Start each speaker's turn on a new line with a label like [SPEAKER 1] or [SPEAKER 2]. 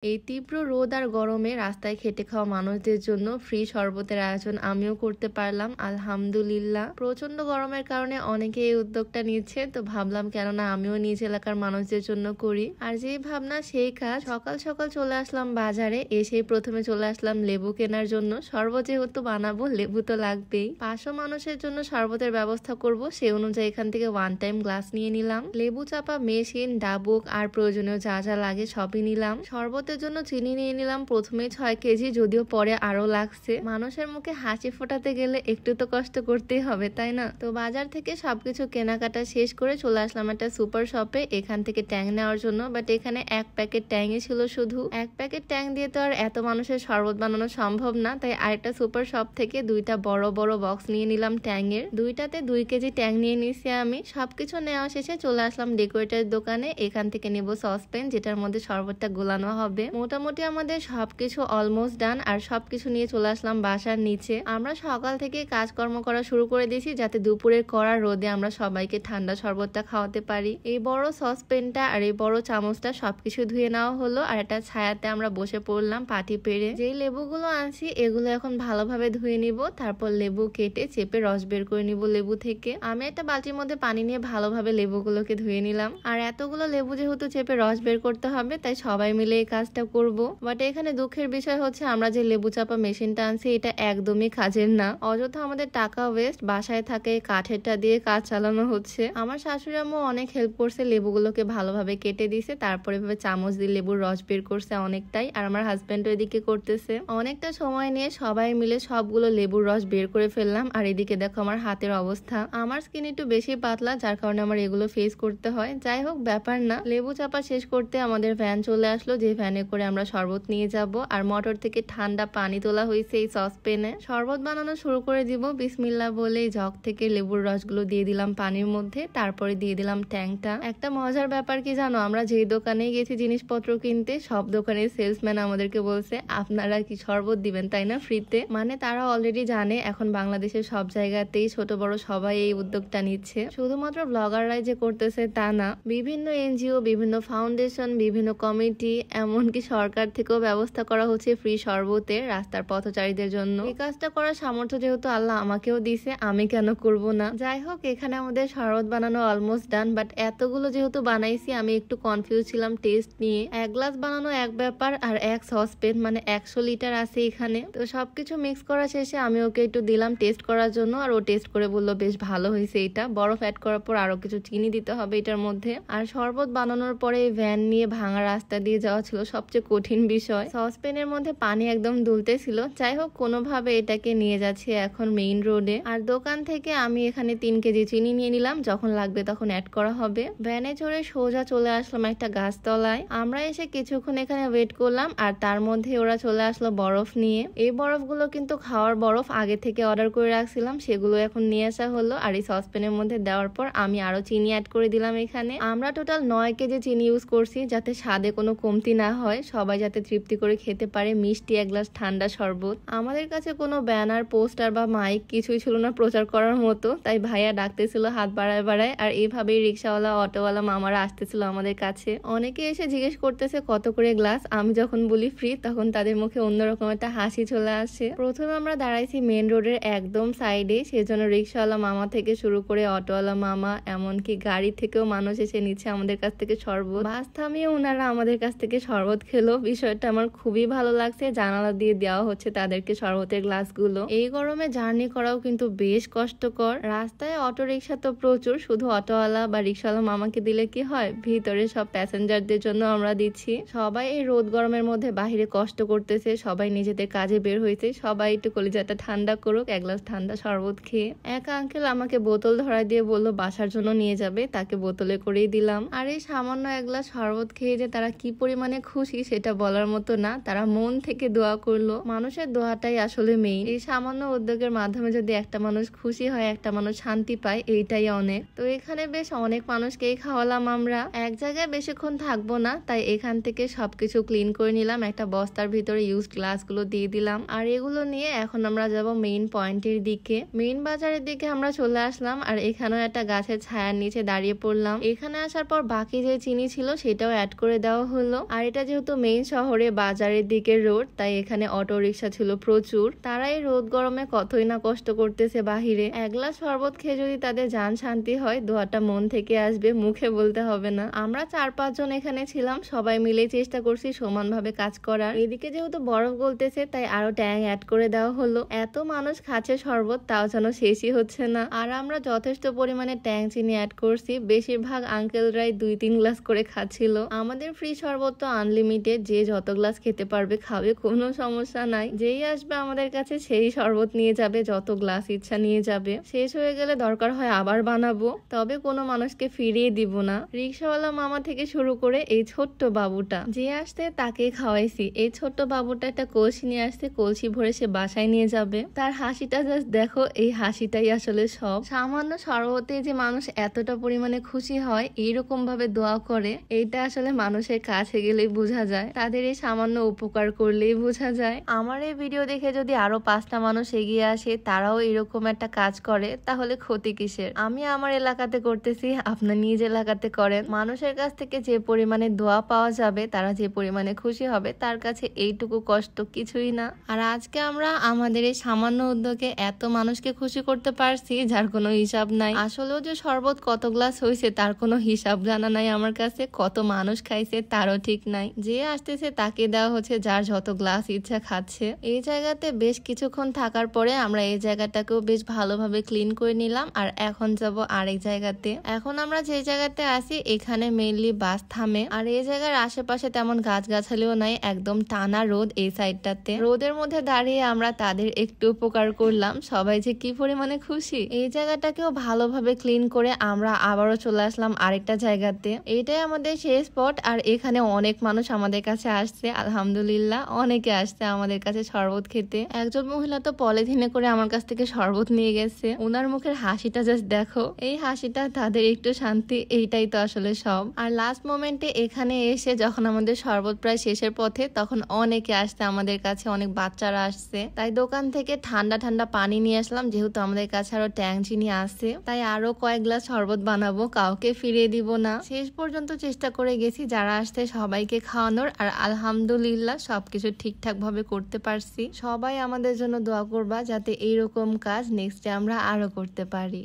[SPEAKER 1] এই তীব্র রোদ আর গরমে রাস্তায় খেটে খাওয়া মানুষদের জন্য ফ্রি শরবতের আয়োজন আমিও করতে পারলাম আলহামদুলিল্লাহ। প্রচন্ড গরমের কারণে অনেকে এই উদ্যোগটা নিচ্ছে, তো ভাবলাম কেননা আমিও নিজ এলাকার মানুষদের জন্য করি। আর যেই ভাবনা সেই কাজ। সকাল সকাল চলে আসলাম বাজারে, এসেই প্রথমে চলে আসলাম লেবু কেনার জন্য। শরবত যেহেতু বানাবো, লেবু তো লাগবেই। 500 মানুষের জন্য শরবতের ব্যবস্থা করব, সে অনুযায়ী এখান থেকে ওয়ান টাইম গ্লাস নিয়ে নিলাম। লেবু চাপা মেশিন, ডাবুক আর প্রয়োজনীয় যা যা লাগে সবই নিলাম। শরবতের জন্য চিনি নিয়ে নিলাম প্রথমে 6 কেজি, যদিও পরে আরো লাগছে। মানুষের মুখে হাসি ফোটাতে গেলে একটু তো কষ্ট করতেই হবে, তাই না? তো বাজার থেকে সবকিছু কেনাকাটা শেষ করে চলে আসলাম একটা সুপার শপে এখান থেকে ট্যাং নেওয়ার জন্য। বাট এখানে এক প্যাকেট ট্যাংই ছিল শুধু। এক প্যাকেট ট্যাং দিয়ে তো আর এত মানুষের শরবত বানানো সম্ভব না, তাই আরেকটা সুপার শপ থেকে দুইটা বড় বড় বক্স নিয়ে নিলাম ট্যাংয়ের। দুইটাতে 2 কেজি ট্যাং নিয়ে নিছি আমি। সবকিছু নেওয়া শেষে চলে আসলাম ডেকোরেটের দোকানে। এখান থেকে নেব সসপ্যান, যেটার মধ্যে শরবতটা গোলানো হবে। মোটামুটি আমাদের সবকিছু অলমোস্ট ডান, আর সবকিছু নিয়ে চলে আসলাম বাসার নিচে। আমরা সকাল থেকে কাজকর্ম করা শুরু করে দিয়েছি, যাতে দুপুরের কড়া রোদে আমরা সবাইকে ঠান্ডা শরবতটা খাওয়াতে পারি। এই বড় সসপ্যানটা আর এই বড় চামচটা সবকিছু ধুয়ে নেওয়া হলো, আর একটা ছায়াতে আমরা বসে পড়লাম পাটি পেরে। যেই লেবুগুলো আনছি এগুলো এখন ভালোভাবে ধুয়ে নিব, তারপর লেবু কেটে চেপে রস বের করে নিব লেবু থেকে। আমি একটা বালতির মধ্যে পানি নিয়ে ভালোভাবে লেবুগুলোকে ধুয়ে নিলাম। আর এতগুলো লেবু যেহেতু চেপে রস বের করতে হবে, তাই সবাই মিলে এই কাজটা করব। বাট এখানে দুঃখের বিষয় হচ্ছে আমরা যে লেবু চাপা মেশিনটা আনছি এটা একদমই কাজের না। অযথা আমাদের টাকা ওয়েস্ট। বাসায় থাকে কাঠেরটা দিয়ে কাজ চালানো হচ্ছে। আমার শাশুড়ি আম্মু অনেক হেল্প করছে, লেবুগুলোকে ভালোভাবে কেটে দিছে, তারপরে এভাবে চামচ দিয়ে লেবুর রস বের করছে অনেকটাই। আর আমার হাজবেন্ড এদিকে করতেছে। অনেকটা সময় নিয়ে সবাই মিলে সবগুলো লেবুর রস বের করে ফেললাম। আর এদিকে দেখো আমার হাতের অবস্থা। আমার স্কিন একটু বেশি পাতলা, যার কারণে আমার এগুলো ফেস করতে হয়। যাই হোক, ব্যাপার না। লেবু চাপা শেষ করতে আমাদের ভ্যান চলে আসলো, যে ভ্যানে করে আমরা শরবত নিয়ে যাব। আর মোটর থেকে ঠান্ডা পানি তোলা হয়েছে এই সসপ্যানে। শরবত বানানো শুরু করে দিব বিসমিল্লাহ বলে। জগ থেকে লেবুর রসগুলো দিয়ে দিলাম পানির মধ্যে, তারপরে দিয়ে দিলাম ট্যাংটা। একটা মজার ব্যাপার কি জানো, আমরা যেই দোকানে গেছি জিনিসপত্র কিনতে, সব দোকানের সেলসম্যান আমাদেরকে বলছে আপনারা কি শরবত দিবেন তাই না ফ্রিতে। মানে তারা অলরেডি জানে এখন বাংলাদেশের সব জায়গাতেই ছোট বড় সবাই এই উদ্যোগটা নিচ্ছে। শুধুমাত্র ব্লগাররাই যে করতেছে তা না, বিভিন্ন এনজিও, বিভিন্ন ফাউন্ডেশন, বিভিন্ন কমিটি, এমনকি সরকার থেকেও ব্যবস্থা করা হচ্ছে ফ্রি শরবতের রাস্তার পথচারীদের জন্য। এই কাজটা করার সামর্থ্য যেহেতু আল্লাহ আমাকেও দিছে, আমি কেন করব না। যাই হোক, এখানে আমাদের শরবত বানানো অলমোস্ট ডান। বাট এতগুলো যেহেতু বানাইছি আমি একটু কনফিউজ ছিলাম টেস্ট নিয়ে। এক গ্লাস বানানো এক ব্যাপার, আর এক সসপ্যান মানে 100 লিটার আছে এখানে। তো সবকিছু মিক্স করা শেষে আমি ওকে একটু দিলাম টেস্ট করার জন্য, আর ও টেস্ট করে বললো বেশ ভালো হয়েছে। এটা বরফ অ্যাড করার পর আরো কিছু চিনি দিতে হবে এটার মধ্যে। আর শরবত বানানোর পরে ভ্যান নিয়ে ভাঙা রাস্তা দিয়ে যাওয়া ছিল সবচেয়ে কঠিন বিষয়। সসপ্যানের মধ্যে পানি একদম দুলতেছিল। যাই হোক, কোনোভাবে এটাকে নিয়ে যাচ্ছি এখন মেইন রোডে। আর দোকান থেকে আমি এখানে 3 কেজি চিনি নিয়ে নিলাম, যখন লাগবে তখন অ্যাড করা হবে। ভ্যানে চড়ে সোজা চলে আসলাম একটা গাছতলায়। আমরা এসে কিছুক্ষণ এখানে ওয়েট করলাম, আর তার মধ্যে ওরা চলে আসলো বরফ নিয়ে। এই বরফগুলো কিন্তু খাওয়ার বরফ, আগে থেকে অর্ডার করে রাখছিলাম, সেগুলো এখন নিয়ে আসা হলো। আর এই সসপ্যানের মধ্যে দেওয়ার পর আমি আরো চিনি অ্যাড করে দিলাম এখানে। আমরা টোটাল 9 কেজি চিনি ইউজ করছি, যাতে স্বাদে কোনো কমতি না হয়, সবাই যাতে তৃপ্তি করে খেতে পারে মিষ্টি এক গ্লাস ঠান্ডা শরবত। আমাদের কাছে কোনো ব্যানার, পোস্টার বা মাইক কিছুই ছিল না প্রচার করার মতো, তাই ভাইয়া ডাকতেছিল হাত বাড়ায় বাড়ায়। আর এইভাবেই রিক্সাওয়ালা, অটোওয়ালা মামারা আসতেছিল আমাদের কাছে। অনেকে এসে জিজ্ঞেস করতেছে কত করে গ্লাস। আমি যখন বলি ফ্রি, তখন তাদের মুখে অন্যরকম একটা হাসি চলে আসে। প্রথমে আমরা দাঁড়াইছি মেন রোডের একদম সাইডে, সেজন্য রিক্সাওয়ালা মামা থেকে শুরু করে অটোওয়ালা মামা, এমনকি গাড়ি থেকেও মানুষ এসে নিচ্ছে আমাদের কাছ থেকে শরবত। বাস থামিয়ে ওনারা আমাদের কাছ থেকে শরবত খেলো। বিষয়টা আমার খুবই ভালো লাগছে। জানালা দিয়ে দেওয়া হচ্ছে তাদেরকে শরবতের গ্লাসগুলো। এই গরমে জার্নি করাও কিন্তু বেশ কষ্টকর। রাস্তায় অটো রিক্সা তো প্রচুর, শুধু অটোওয়ালা বা রিক্সাওয়ালা মামাকে দিলে কি হয়, ভিতরে সব প্যাসেঞ্জারদের জন্য আমরা দিচ্ছি। সবাই এই রোদ গরমের মধ্যে বাহিরে কষ্ট করতেছে, সবাই নিজেদের কাজে বের হয়েছে। সবাই একটু কলিজাটা ঠান্ডা করুক এক গ্লাস ঠান্ডা শরবত খেয়ে। এক আঙ্কেল আমাকে বোতল ধরাই দিয়ে বললো বাসার জন্য নিয়ে যাবে, তাকে বোতলে করেই দিলাম। আর এই সামান্য এক গ্লাস শরবত খেয়ে যে তারা কি পরিমাণে খুশি সেটা বলার মতো না। তারা মন থেকে দোয়া করলো। মানুষের দোয়াটাই আসলে মেইন। এই সামান্য উদ্যোগের মাধ্যমে যদি একটা মানুষ খুশি হয়, একটা মানুষ শান্তি পায়, এইটাই অনেক। তো এখানে বেশ অনেক মানুষকেই খাওয়ালাম আমরা। এক জায়গায় বেশিক্ষণ থাকবো না, তাই এখান থেকে সবকিছু ক্লিন করে নিলাম। একটা বস্তার ভিতরে ইউজড গ্লাসগুলো দিয়ে দিলাম। আর এগুলো নিয়ে এখন আমরা যাব মেইন পয়েন্টের দিকে। মেইন বাজারের দিকে আমরা চলে আসলাম, আর এখানেও একটা গাছের ছায়ার নিচে দাঁড়িয়ে পড়লাম। এখানে আসার পর বাকি যে চিনি ছিল সেটাও অ্যাড করে দেওয়া হলো। আর এটা যেহেতু মেইন শহরে বাজারের দিকে রোড, তাই এখানে অটো রিক্সা ছিল প্রচুর। তারা এই রোদ গরমে কতই না কষ্ট করতেছে বাহিরে। এক গ্লাস শরবত খেয়ে যদি তাদের জান শান্তি হয়, দোয়াটা মন থেকে আসবে, মুখে বলতে হবে না। আমরা 4-5 জন এখানে ছিলাম, সবাই মিলে চেষ্টা করছি সমানভাবে কাজ করার। এদিকে যেহেতু বরফ গলতেছে, তাই আরো ট্যাং অ্যাড করে দেওয়া হলো। এত মানুষ খাচ্ছে শরবত, তাও যেন শেষই হচ্ছে না। আর আমরা যথেষ্ট পরিমাণে ট্যাং চিনি অ্যাড করছি। বেশিরভাগ আঙ্কেলরাই 2-3 গ্লাস করে খাচ্ছিল। আমাদের ফ্রি শরবত তো আনলিমিটেড, যে যত গ্লাস খেতে পারবে খাবে, কোনো সমস্যা নাই। যেই আসবে আমাদের কাছে সেই শরবত নিয়ে যাবে, যত গ্লাস ইচ্ছা নিয়ে যাবে। শেষ হয়ে গেলে দরকার হয় আবার বানাবো, তবে কোনো মানুষকে ফিরিয়ে দিব না। রিক্সাওয়ালা মামা থেকে শুরু করে এই ছোট্ট বাবুটা যে আসতে তাকে খাওয়াইছি। এই ছোট্ট বাবুটা একটা কলসি নিয়ে আসছে, কলসি ভরে সে বাসায় নিয়ে যাবে। তার হাসিটা জাস্ট দেখো, এই হাসিটাই আসলে সব। সামান্য শরবতে যে মানুষ এতটা পরিমাণে খুশি হয়, এইরকম ভাবে দোয়া করে, এইটা আসলে মানুষের কাছে গেলেই বোঝা যায়। তাদের এই সামান্য উপকার করলেই বোঝা যায়। আমার এই ভিডিও দেখে যদি আরো 5টা মানুষ এগিয়ে আসে, তারাও এরকম একটা কাজ করে, তাহলে ক্ষতি কিসের? আমি আমার এলাকাতে করতেছি, আপনার নিজ এলাকাতে করেন। মানুষের কাছ থেকে যে পরিমাণে দোয়া পাওয়া যাবে, তারা যে পরিমাণে খুশি হবে, তার কাছে এইটুকু কষ্ট কিছুই না। আর আজকে আমরা আমাদের এই সামান্য উদ্যোগে এত মানুষকে খুশি করতে পারছি, যার কোনো হিসাব নাই। আসলেও যে শরবত কত গ্লাস হয়েছে তার কোনো হিসাব জানা নাই আমার কাছে, কত মানুষ খাইছে তারও ঠিক নাই। যে আসতেছে তাকে দেওয়া হচ্ছে, যার যত গ্লাস ইচ্ছা খাচ্ছে। এই জায়গাতে বেশ কিছুক্ষণ থাকার পরে আমরা এই জায়গাটাকেও বেশ ভালোভাবে ক্লিন করে নিলাম। আর এখন যাব আরেক জায়গাতে। এখন আমরা যে জায়গাতে আছি, এখানে মেইনলি বাস থামে। আর এই জায়গার আশেপাশে তেমন গাছগাছালিও নাই, একদম টানা রোদ এই সাইডটাতে। রোদের মধ্যে দাঁড়িয়ে আমরা তাদের একটু উপকার করলাম। সবাই যে কি পরিমাণে খুশি। এই জায়গাটাকেও ভালোভাবে ক্লিন করে আমরা আবারও চলে আসলাম আরেকটা জায়গাতে। এইটাই আমাদের সেই স্পট। আর এখানে অনেক মানুষ আমাদের কাছে আসছে, আলহামদুলিল্লাহ অনেকে আসছে আমাদের কাছে শরবত খেতে। একজন মহিলা তো পলিথিনে করে আমার কাছ থেকে শরবত নিয়ে গেছে। ওনার মুখের হাসিটা জাস্ট দেখো, এই হাসিটা তাদের একটু শান্তি, এইটাই তো আসলে সব। আর লাস্ট মোমেন্টে এখানে এসে যখন আমাদের শরবত প্রায় শেষের পথে, তখন অনেকে আসছে আমাদের কাছে, অনেক বাচ্চারা আসছে। তাই দোকান থেকে ঠান্ডা ঠান্ডা পানি নিয়ে আসলাম, যেহেতু আমাদের কাছে আরো ট্যাং চিনি আছে, তাই আরো কয়েক গ্লাস শরবত বানাবো, কাউকে ফিরিয়ে দিব না। শেষ পর্যন্ত চেষ্টা করে গেছি যারা আসছে সবাইকে খাওয়ানোর। আর আলহামদুলিল্লাহ সবকিছু ঠিকঠাক ভাবে করতে পারছি। সবাই আমাদের জন্য দোয়া করবা, যাতে এইরকম কাজ নেক্সটে আমরা আরো করতে পারি।